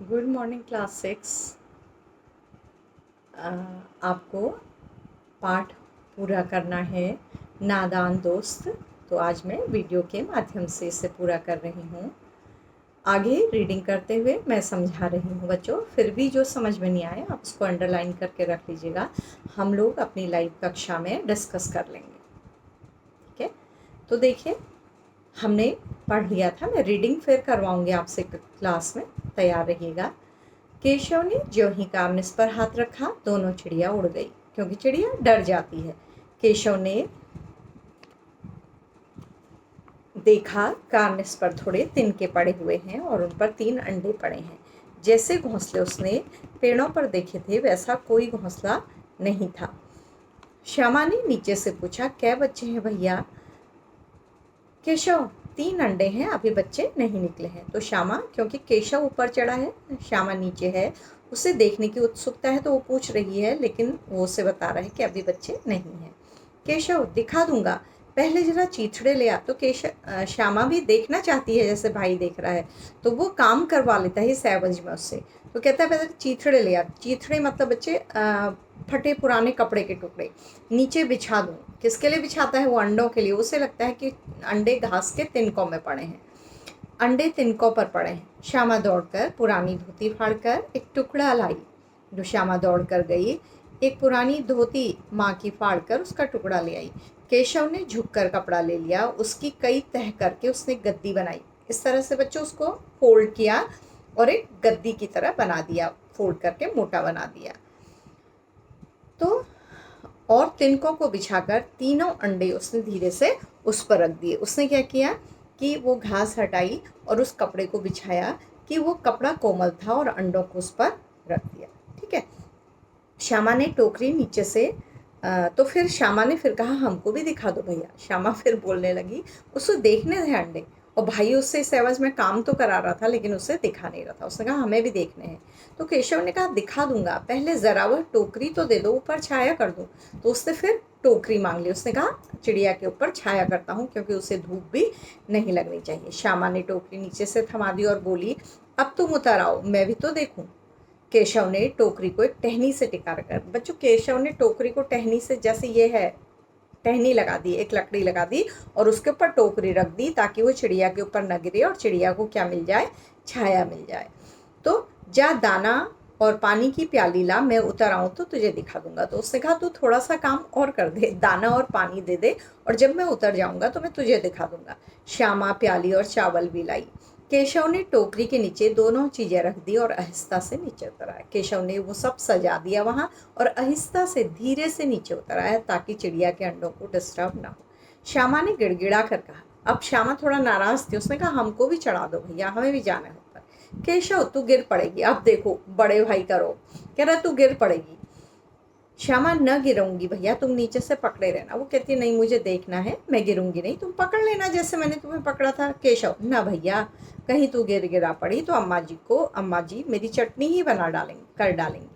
Good morning class 6। आपको पाठ पूरा करना है नादान दोस्त। तो आज मैं वीडियो के माध्यम से इसे पूरा कर रही हूँ। आगे रीडिंग करते हुए मैं समझा रही हूँ बच्चों। फिर भी जो समझ में नहीं आए आप उसको अंडरलाइन करके रख लीजिएगा। हम लोग अपनी लाइव कक्षा में डिस्कस कर लेंगे। ठीक है, तो देखिए हमने पढ़ लिया था। मैं रीडिंग फिर करवाऊँगी आपसे क्लास में, तैयार रहिएगा। केशव ने ज्यों ही कार्निस पर हाथ रखा दोनों चिड़िया उड़ गई, क्योंकि चिड़िया डर जाती है। केशव ने देखा कार्निस पर थोड़े तिनके पड़े हुए हैं और उन पर 3 अंडे पड़े हैं। जैसे घोंसले उसने पेड़ों पर देखे थे वैसा कोई घोंसला नहीं था। श्यामा ने नीचे से पूछा, क्या बच्चे हैं भैया? केशव, 3 अंडे हैं, अभी बच्चे नहीं निकले हैं। तो श्यामा, क्योंकि केशव ऊपर चढ़ा है, श्यामा नीचे है, उसे देखने की उत्सुकता है तो वो पूछ रही है, लेकिन वो उसे बता रहा है कि अभी बच्चे नहीं हैं। केशव, दिखा दूंगा, पहले जरा चीथड़े ले आ। तो श्यामा भी देखना चाहती है जैसे भाई देख रहा है, तो वो काम करवा लेता है इस एवज में उससे। तो कहता है पहले चीथड़े ले आ। चीथड़े मतलब बच्चे फटे पुराने कपड़े के टुकड़े नीचे बिछा दूँ। किसके लिए बिछाता है? वो अंडों के लिए। उसे लगता है कि अंडे घास के तिनकों में पड़े हैं, अंडे तिनकों पर पड़े हैं। श्यामा दौड़कर पुरानी धोती फाड़कर एक टुकड़ा लाई। जो श्यामा दौड़कर गई, एक पुरानी धोती माँ की फाड़कर उसका टुकड़ा ले आई। केशव ने झुककर कपड़ा ले लिया, उसकी कई तह करके उसने गद्दी बनाई। इस तरह से बच्चों उसको फोल्ड किया और एक गद्दी की तरह बना दिया, फोल्ड करके मोटा बना दिया। तो और तिनकों को बिछाकर तीनों अंडे उसने धीरे से उस पर रख दिए। उसने क्या किया कि वो घास हटाई और उस कपड़े को बिछाया कि वो कपड़ा कोमल था और अंडों को उस पर रख दिया। ठीक है, श्यामा ने टोकरी नीचे से तो फिर श्यामा ने फिर कहा, हमको भी दिखा दो भैया। श्यामा फिर बोलने लगी, उसको देखने थे अंडे, और भाई उससे इस एवज में काम तो करा रहा था लेकिन उसे दिखा नहीं रहा था। उसने कहा हमें भी देखने हैं। तो केशव ने कहा दिखा दूंगा, पहले ज़रा वह टोकरी तो दे दो, ऊपर छाया कर दो। तो उसने फिर टोकरी मांग ली। उसने कहा चिड़िया के ऊपर छाया करता हूँ, क्योंकि उसे धूप भी नहीं लगनी चाहिए। श्यामा ने टोकरी नीचे से थमा दी और बोली, अब तुम उतर आओ, मैं भी तो देखूं। केशव ने टोकरी को एक टहनी से टिका कर, बच्चों केशव ने टोकरी को टहनी से, जैसे ये है टहनी लगा दी, एक लकड़ी लगा दी और उसके ऊपर टोकरी रख दी, ताकि वो चिड़िया के ऊपर न गिरे और चिड़िया को क्या मिल जाए? छाया मिल जाए। तो जा दाना और पानी की प्याली ला, मैं उतर आऊँ तो तुझे दिखा दूंगा। तो उसने कहा तू थोड़ा सा काम और कर दे, दाना और पानी दे दे, और जब मैं उतर जाऊंगा तो मैं तुझे दिखा दूंगा। श्यामा प्याली और चावल भी लाई। केशव ने टोकरी के नीचे दोनों चीजें रख दी और आहिस्ता से नीचे उतर आया। केशव ने वो सब सजा दिया वहाँ और आहिस्ता से धीरे से नीचे उतर आया, ताकि चिड़िया के अंडों को डिस्टर्ब ना हो। श्यामा ने गिड़गिड़ा कर कहा, अब श्यामा थोड़ा नाराज थी। उसने कहा हमको भी चढ़ा दो भैया, हमें भी जाना है ऊपर। केशव, तू गिर पड़ेगी, अब देखो बड़े भाई का रोब। कह रहा तू गिर पड़ेगी। श्यामा, न गिरूंगी भैया, तुम नीचे से पकड़े रहना। वो कहती नहीं, मुझे देखना है, मैं गिरूंगी नहीं, तुम पकड़ लेना जैसे मैंने तुम्हें पकड़ा था। केशव, ना भैया, कहीं तू गिरा पड़ी तो अम्मा जी मेरी चटनी ही कर डालेंगी,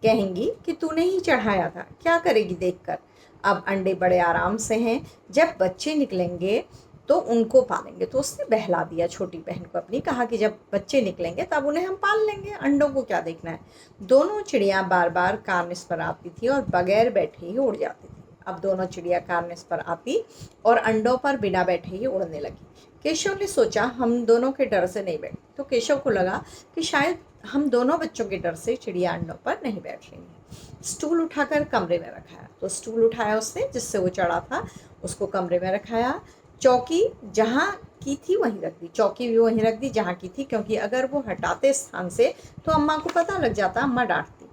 कहेंगी कि तूने ही चढ़ाया था। क्या करेगी देखकर? अब अंडे बड़े आराम से हैं, जब बच्चे निकलेंगे तो उनको पालेंगे। तो उसने बहला दिया छोटी बहन को अपनी, कहा कि जब बच्चे निकलेंगे तब उन्हें हम पाल लेंगे, अंडों को क्या देखना है। दोनों चिड़िया बार बार कार्निस पर आती थी और बगैर बैठे ही उड़ जाती थी। अब दोनों चिड़िया कार्निस पर आती और अंडों पर बिना बैठे ही उड़ने लगी। केशव ने सोचा हम दोनों के डर से नहीं बैठ, तो केशव को लगा कि शायद हम दोनों बच्चों के डर से चिड़िया अंडों पर नहीं बैठ रही है। स्टूल उठाकर कमरे में रखाया। तो स्टूल उठाया उसने जिससे वो चढ़ा था, उसको कमरे में रखाया। चौकी जहाँ की थी वहीं रख दी, चौकी भी वहीं रख दी जहाँ की थी, क्योंकि अगर वो हटाते स्थान से तो अम्मा को पता लग जाता, अम्मा डांटती।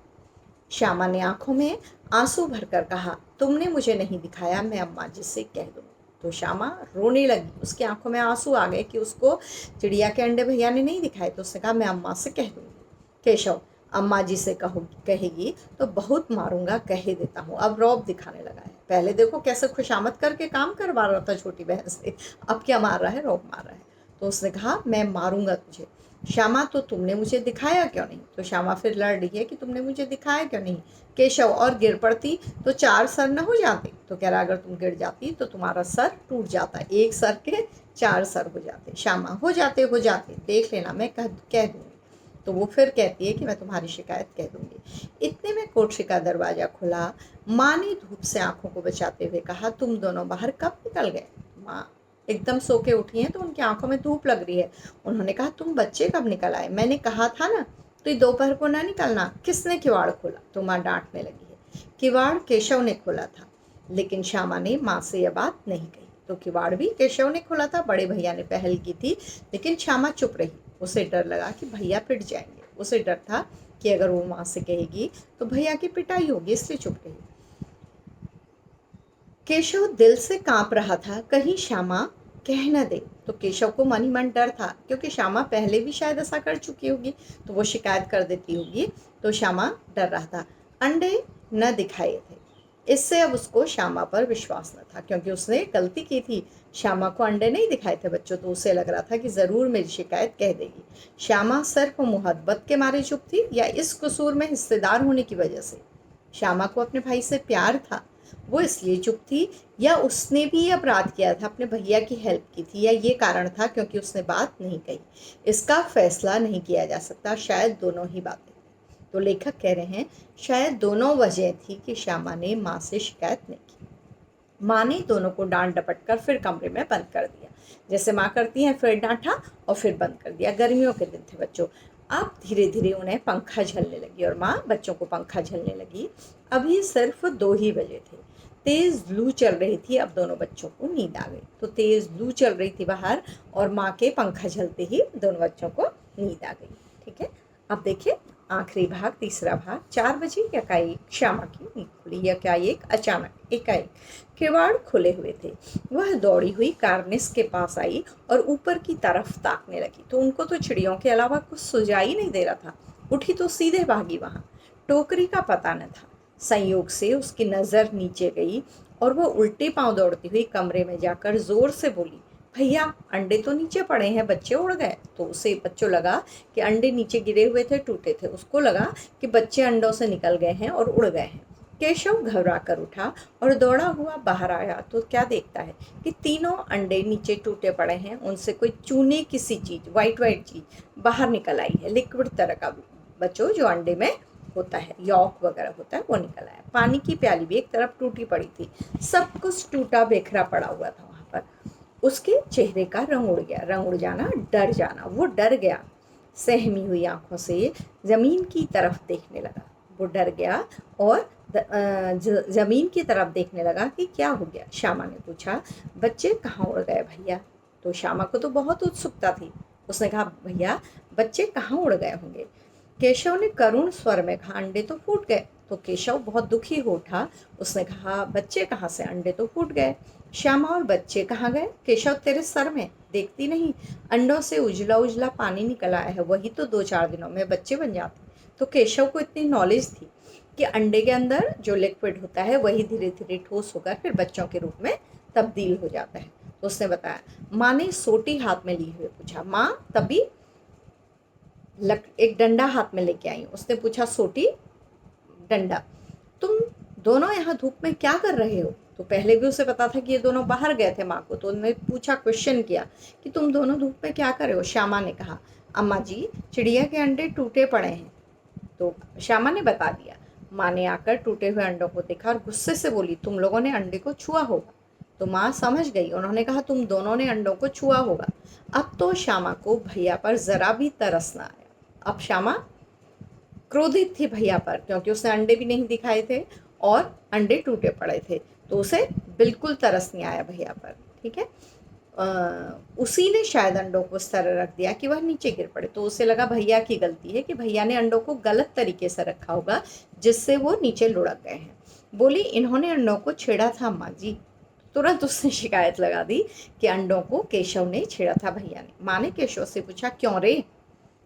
श्यामा ने आंखों में आंसू भरकर कहा, तुमने मुझे नहीं दिखाया, मैं अम्मा जी से कह दूंगी। तो श्यामा रोने लगी, उसकी आंखों में आंसू आ गए कि उसको चिड़िया के अंडे भैया ने नहीं दिखाए। तो उसने कहा मैं अम्मा से कह दूंगी। केशव, अम्मा जी से कहेगी तो बहुत मारूंगा, कह देता हूँ। अब रौब दिखाने लगा है। पहले देखो कैसे खुशामद करके काम करवा रहा था छोटी बहन से, अब क्या मार रहा है? रौब मार रहा है। तो उसने कहा मैं मारूंगा तुझे। श्यामा, तो तुमने मुझे दिखाया क्यों नहीं? तो श्यामा फिर लड़ रही है कि तुमने मुझे दिखाया क्यों नहीं। केशव, और गिर पड़ती तो 4 सर न हो जाते? तो कह रहा अगर तुम गिर जाती तो तुम्हारा सर टूट जाता, एक सर के 4 सर हो जाते। श्यामा, हो जाते देख लेना, मैं कह दूंगी। तो वो फिर कहती है कि मैं तुम्हारी शिकायत कह दूंगी। इतने में कोठरी का दरवाज़ा खुला। माँ ने धूप से आंखों को बचाते हुए कहा, तुम दोनों बाहर कब निकल गए? माँ एकदम सो के उठी हैं तो उनकी आंखों में धूप लग रही है। उन्होंने कहा, तुम बच्चे कब निकल आए? मैंने कहा था ना, तो दोपहर को ना निकलना। किसने किवाड़ खोला? तो माँ डांटने लगी है। किवाड़ केशव ने खोला था। लेकिन श्यामा ने माँ से यह बात नहीं कही। तो किवाड़ भी केशव ने खोला था, बड़े भैया ने पहल की थी। लेकिन श्यामा चुप रही। उसे डर लगा कि भैया पिट जाएंगे। उसे डर था कि अगर वो माँ से कहेगी तो भैया की पिटाई होगी, इसलिए चुप रही। केशव दिल से कांप रहा था, कहीं श्यामा कह न दे। तो केशव को मन ही मन डर था, क्योंकि श्यामा पहले भी शायद ऐसा कर चुकी होगी, तो वो शिकायत कर देती होगी। तो श्यामा डर रहा था। अंडे न दिखाए थे, इससे अब उसको श्यामा पर विश्वास न था, क्योंकि उसने गलती की थी। श्यामा को अंडे नहीं दिखाए थे बच्चों, तो उसे लग रहा था कि ज़रूर मेरी शिकायत कह देगी। श्यामा सिर्फ मोहब्बत के मारे चुप थी, या इस कसूर में हिस्सेदार होने की वजह से? श्यामा को अपने भाई से प्यार था, वो इसलिए चुप थी, या उसने भी ये अपराध किया था, अपने भैया की हेल्प की थी, या ये कारण था क्योंकि उसने बात नहीं कही? इसका फैसला नहीं किया जा सकता, शायद दोनों ही बातें। तो लेखक कह रहे हैं शायद दोनों वजह थी कि श्यामा ने माँ से शिकायत नहीं की। माँ ने दोनों को डांट डपट कर फिर कमरे में बंद कर दिया, जैसे माँ करती हैं, फिर डांटा और फिर बंद कर दिया। गर्मियों के दिन थे बच्चों। अब धीरे धीरे उन्हें पंखा झलने लगी और माँ बच्चों को पंखा झलने लगी। अभी सिर्फ 2 ही बजे थे। तेज़ लू चल रही थी। अब दोनों बच्चों को नींद आ गई। तो तेज़ लू चल रही थी बाहर, और माँ के पंखा झलते ही दोनों बच्चों को नींद आ गई। ठीक है, अब देखिए आखिरी भाग, तीसरा भाग। 4 बजे एकाएक श्यामा की नींद खुली। एकाएक, अचानक, एकाएक किवाड़ खुले हुए थे। वह दौड़ी हुई कार्निस के पास आई और ऊपर की तरफ ताकने लगी। तो उनको तो चिड़ियों के अलावा कुछ सुझाई नहीं दे रहा था। उठी तो सीधे भागी वहाँ। टोकरी का पता न था। संयोग से उसकी नज़र नीचे गई और वह उल्टे पांव दौड़ती हुई कमरे में जाकर जोर से बोली, भैया अंडे तो नीचे पड़े हैं, बच्चे उड़ गए। तो उसे बच्चों लगा कि अंडे नीचे गिरे हुए थे, टूटे थे। उसको लगा कि बच्चे अंडों से निकल गए हैं और उड़ गए हैं। केशव घबरा कर उठा और दौड़ा हुआ बाहर आया तो क्या देखता है कि तीनों अंडे नीचे टूटे पड़े हैं। उनसे कोई चूने किसी चीज़, वाइट वाइट चीज़ बाहर निकल आई है, लिक्विड तरह का बच्चों, जो अंडे में होता है, यॉक वगैरह होता है, वो निकल आया। पानी की प्याली भी एक तरफ टूटी पड़ी थी। सब कुछ टूटा बिखरा पड़ा हुआ था वहाँ पर। उसके चेहरे का रंग उड़ गया। रंग उड़ जाना, डर जाना। वो डर गया। सहमी हुई आंखों से ज़मीन की तरफ देखने लगा। वो डर गया और ज़मीन की तरफ देखने लगा कि क्या हो गया। श्यामा ने पूछा, बच्चे कहाँ उड़ गए भैया? तो श्यामा को तो बहुत उत्सुकता थी। उसने कहा, भैया बच्चे कहाँ उड़ गए होंगे? केशव ने करुण स्वर में कहा, अंडे तो फूट गए। तो केशव बहुत दुखी हो उठा। उसने कहा, बच्चे कहाँ से? अंडे तो फूट गए। श्यामा, और बच्चे कहाँ गए? केशव, तेरे सर में देखती नहीं, अंडों से उजला उजला पानी निकल आया है, वही तो 2-4 दिनों में बच्चे बन जाते। तो केशव को इतनी नॉलेज थी कि अंडे के अंदर जो लिक्विड होता है वही धीरे धीरे ठोस होकर फिर बच्चों के रूप में तब्दील हो जाता है। तो उसने बताया। माँ ने सोटी हाथ में लिए हुए पूछा। माँ तभी एक डंडा हाथ में लेके आई। उसने पूछा, सोटी, डंडा, तुम दोनों यहाँ धूप में क्या कर रहे हो? तो पहले भी उसे पता था कि ये दोनों बाहर गए थे माँ को, तो उन्होंने पूछा, क्वेश्चन किया कि तुम दोनों धूप में क्या कर रहे हो? श्यामा ने कहा, अम्मा जी चिड़िया के अंडे टूटे पड़े हैं। तो श्यामा ने बता दिया। माँ ने आकर टूटे हुए अंडों को देखा और गुस्से से बोली, तुम लोगों ने अंडे को छुआ होगा। तो माँ समझ गई। उन्होंने कहा, तुम दोनों ने अंडों को छुआ होगा। अब तो श्यामा को भैया पर जरा भी तरस ना आया। अब श्यामा क्रोधित थी भैया पर, क्योंकि उसने अंडे भी नहीं दिखाए थे और अंडे टूटे पड़े थे, तो उसे बिल्कुल तरस नहीं आया भैया पर। ठीक है, उसी ने शायद अंडों को इस तरह रख दिया कि वह नीचे गिर पड़े। तो उसे लगा भैया की गलती है, कि भैया ने अंडों को गलत तरीके से रखा होगा, जिससे वो नीचे लुढ़क गए हैं। बोली, इन्होंने अंडों को छेड़ा था अम्मा जी। तुरंत उसने शिकायत लगा दी कि अंडों को केशव ने छेड़ा था भैया ने। माँ ने केशव से पूछा, क्यों रे?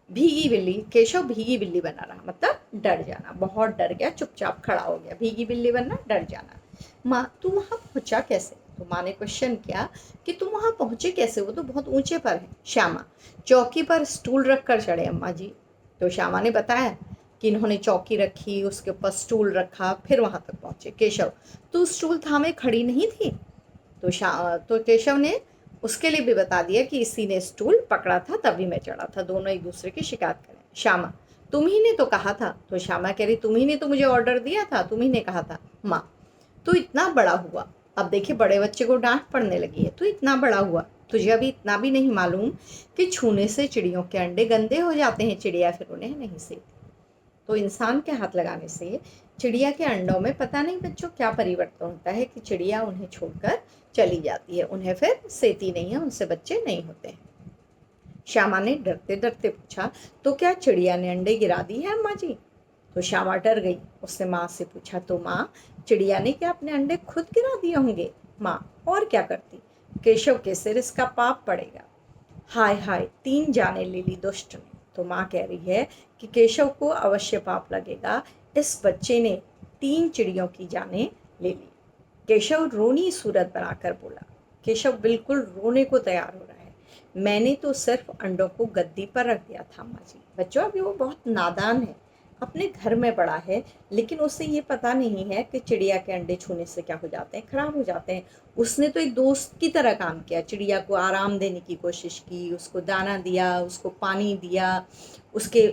भीगी बिल्ली। केशव भीगी बिल्ली बना रहा, मतलब डर जाना, बहुत डर गया, चुपचाप खड़ा हो गया। भीगी बिल्ली बनना, डर जाना। माँ, तू वहाँ पहुँचा कैसे? तो माँ ने क्वेश्चन किया कि तुम वहाँ पहुँचे कैसे, वो तो बहुत ऊंचे पर है। श्यामा, चौकी पर स्टूल रख कर चढ़े अम्मा जी। तो श्यामा ने बताया कि इन्होंने चौकी रखी, उसके ऊपर स्टूल रखा, फिर वहाँ तक पहुँचे। केशव, तू स्टूल थामे खड़ी नहीं थी? तो केशव ने उसके लिए भी बता दिया कि इसी ने स्टूल पकड़ा था, तभी मैं चढ़ा था। दोनों एक दूसरे की शिकायत करें। श्यामा, तुम ही ने तो कहा था। तो श्यामा कह रही, तुम ही ने तो मुझे ऑर्डर दिया था, तुम ही ने कहा था। माँ, तू इतना बड़ा हुआ, अब देखिए बड़े बच्चे को डांट पड़ने लगी है, तू इतना बड़ा हुआ, तुझे अभी इतना भी नहीं मालूम कि छूने से चिड़ियों के अंडे गंदे हो जाते हैं, चिड़िया फिर उन्हें नहीं सेती। तो इंसान के हाथ लगाने से चिड़िया के अंडों में पता नहीं बच्चों क्या परिवर्तन होता है कि चिड़िया उन्हें छोड़कर चली जाती है, उन्हें फिर सेती नहीं है, उनसे बच्चे नहीं होते हैं। श्यामा ने डरते डरते पूछा, तो क्या चिड़िया ने अंडे गिरा दी है अम्मा जी? तो श्यामा डर गई। उसने माँ से पूछा, तो माँ, चिड़िया ने क्या अपने अंडे खुद गिरा दिए होंगे? माँ, और क्या करती, केशव के सिर इसका पाप पड़ेगा। हाय हाय, 3 जाने ले ली दुष्ट ने। तो माँ कह रही है कि केशव को अवश्य पाप लगेगा, इस बच्चे ने 3 चिड़ियों की जानें ले ली। केशव रोनी सूरत बनाकर बोला। केशव बिल्कुल रोने को तैयार हो रहा है। मैंने तो सिर्फ अंडों को गद्दी पर रख दिया था अम्मा जी। बच्चों, अभी वो बहुत नादान है, अपने घर में बड़ा है, लेकिन उसे ये पता नहीं है कि चिड़िया के अंडे छूने से क्या हो जाते हैं, खराब हो जाते हैं। उसने तो एक दोस्त की तरह काम किया, चिड़िया को आराम देने की कोशिश की, उसको दाना दिया, उसको पानी दिया, उसके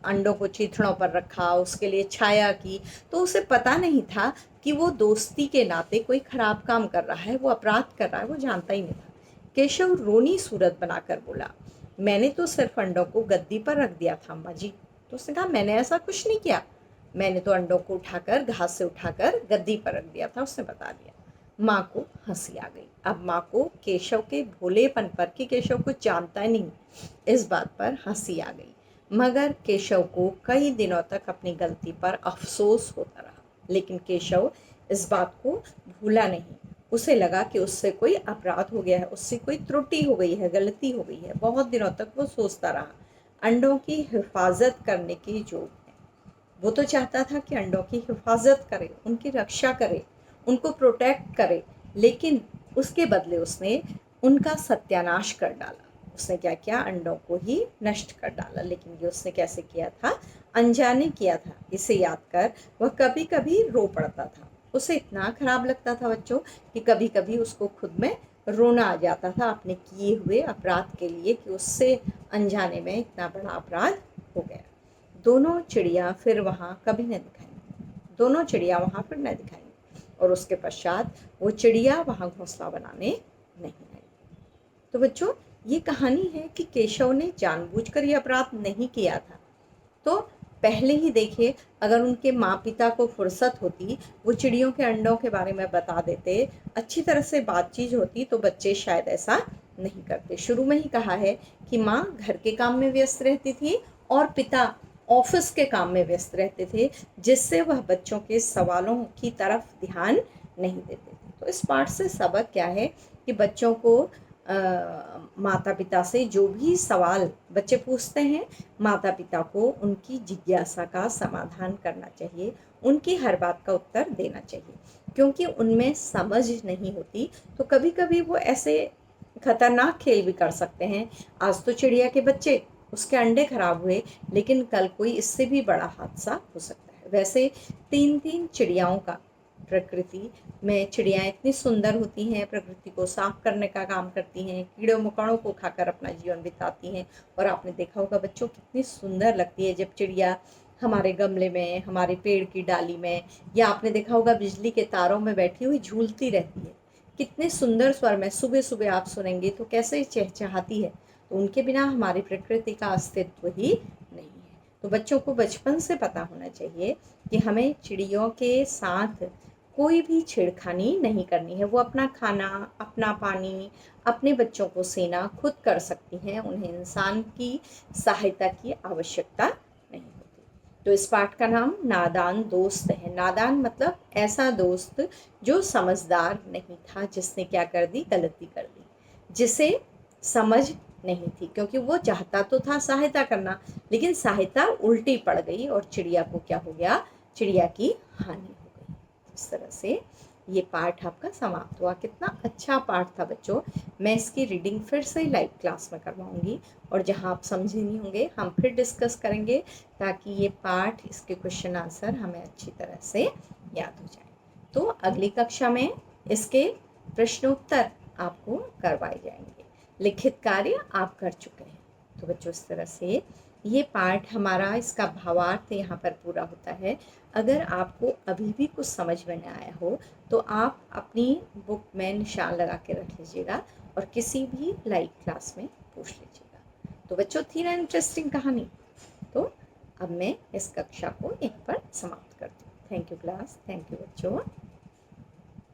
अंडों को चीथड़ों पर रखा, उसके लिए छाया की। तो उसे पता नहीं था कि वो दोस्ती के नाते कोई खराब काम कर रहा है, वो अपराध कर रहा है, वो जानता ही नहीं था। केशव रोनी सूरत बनाकर बोला, मैंने तो सिर्फ अंडों को गद्दी पर रख दिया था अम्मा जी। तो उसने कहा, मैंने ऐसा कुछ नहीं किया, मैंने तो अंडों को उठाकर घास से उठाकर गद्दी पर रख दिया था, उसने बता दिया। माँ को हंसी आ गई। अब माँ को केशव के भोलेपन पर, कि केशव कुछ जानता नहीं, इस बात पर हंसी आ गई। मगर केशव को कई दिनों तक अपनी गलती पर अफसोस होता रहा, लेकिन केशव इस बात को भूला नहीं। उसे लगा कि उससे कोई अपराध हो गया है, उससे कोई त्रुटि हो गई है, गलती हो गई है। बहुत दिनों तक वो सोचता रहा। अंडों की हिफाजत करने की जो है, वो तो चाहता था कि अंडों की हिफाजत करे, उनकी रक्षा करे, उनको प्रोटेक्ट करे, लेकिन उसके बदले उसने उनका सत्यानाश कर डाला। उसने क्या किया, अंडों को ही नष्ट कर डाला। लेकिन ये उसने कैसे किया था? अनजाने किया था। इसे याद कर वह कभी कभी रो पड़ता था। उसे इतना खराब लगता था बच्चों कि कभी कभी उसको खुद में रोना आ जाता था अपने किए हुए अपराध के लिए, कि उससे अनजाने में इतना बड़ा अपराध हो गया। दोनों चिड़िया फिर वहाँ कभी न दिखाई, दोनों चिड़िया वहाँ फिर न दिखाई, और उसके पश्चात वो चिड़िया वहाँ घोंसला बनाने नहीं आई। तो बच्चों, ये कहानी है कि केशव ने जानबूझकर ये अपराध नहीं किया था। तो पहले ही देखिए, अगर उनके माँ पिता को फुर्सत होती, वो चिड़ियों के अंडों के बारे में बता देते, अच्छी तरह से बातचीत होती, तो बच्चे शायद ऐसा नहीं करते। शुरू में ही कहा है कि माँ घर के काम में व्यस्त रहती थी और पिता ऑफिस के काम में व्यस्त रहते थे, जिससे वह बच्चों के सवालों की तरफ ध्यान नहीं देते थे। तो इस पाठ से सबक क्या है कि बच्चों को माता पिता से जो भी सवाल बच्चे पूछते हैं, माता पिता को उनकी जिज्ञासा का समाधान करना चाहिए, उनकी हर बात का उत्तर देना चाहिए, क्योंकि उनमें समझ नहीं होती। तो कभी कभी वो ऐसे खतरनाक खेल भी कर सकते हैं। आज तो चिड़िया के बच्चे, उसके अंडे खराब हुए, लेकिन कल कोई इससे भी बड़ा हादसा हो सकता है। वैसे 3-3 चिड़ियाओं का, प्रकृति में चिड़ियाँ इतनी सुंदर होती हैं, प्रकृति को साफ करने का काम करती हैं, कीड़े मकोड़ों को खाकर अपना जीवन बिताती हैं। और आपने देखा होगा बच्चों, कितनी सुंदर लगती है जब चिड़िया हमारे गमले में, हमारे पेड़ की डाली में, या आपने देखा होगा बिजली के तारों में बैठी हुई झूलती रहती है। कितने सुंदर स्वर में सुबह सुबह आप सुनेंगे तो कैसे चहचहाती है। तो उनके बिना हमारी प्रकृति का अस्तित्व ही नहीं है। तो बच्चों को बचपन से पता होना चाहिए कि हमें चिड़ियों के साथ कोई भी छेड़खानी नहीं करनी है। वो अपना खाना, अपना पानी, अपने बच्चों को सेना खुद कर सकती हैं, उन्हें इंसान की सहायता की आवश्यकता नहीं होती। तो इस पाठ का नाम नादान दोस्त है। नादान मतलब ऐसा दोस्त जो समझदार नहीं था, जिसने क्या कर दी, गलती कर दी, जिसे समझ नहीं थी, क्योंकि वो चाहता तो था सहायता करना, लेकिन सहायता उल्टी पड़ गई और चिड़िया को क्या हो गया, चिड़िया की हानि हो गई। इस तरह से ये पाठ आपका समाप्त हुआ। कितना अच्छा पाठ था बच्चों। मैं इसकी रीडिंग फिर से लाइव क्लास में करवाऊंगी, और जहां आप समझे नहीं होंगे हम फिर डिस्कस करेंगे, ताकि ये पाठ, इसके क्वेश्चन आंसर हमें अच्छी तरह से याद हो जाए। तो अगली कक्षा में इसके प्रश्नोत्तर आपको करवाए जाएंगे। लिखित कार्य आप कर चुके हैं। तो बच्चों, इस तरह से ये पार्ट हमारा, इसका भावार्थ यहाँ पर पूरा होता है। अगर आपको अभी भी कुछ समझ में न आया हो तो आप अपनी बुक में निशान लगा के रख लीजिएगा और किसी भी लाइव क्लास में पूछ लीजिएगा। तो बच्चों, थी ना इंटरेस्टिंग कहानी? तो अब मैं इस कक्षा को यहीं पर समाप्त करती हूँ। Thank you class, thank you बच्चों।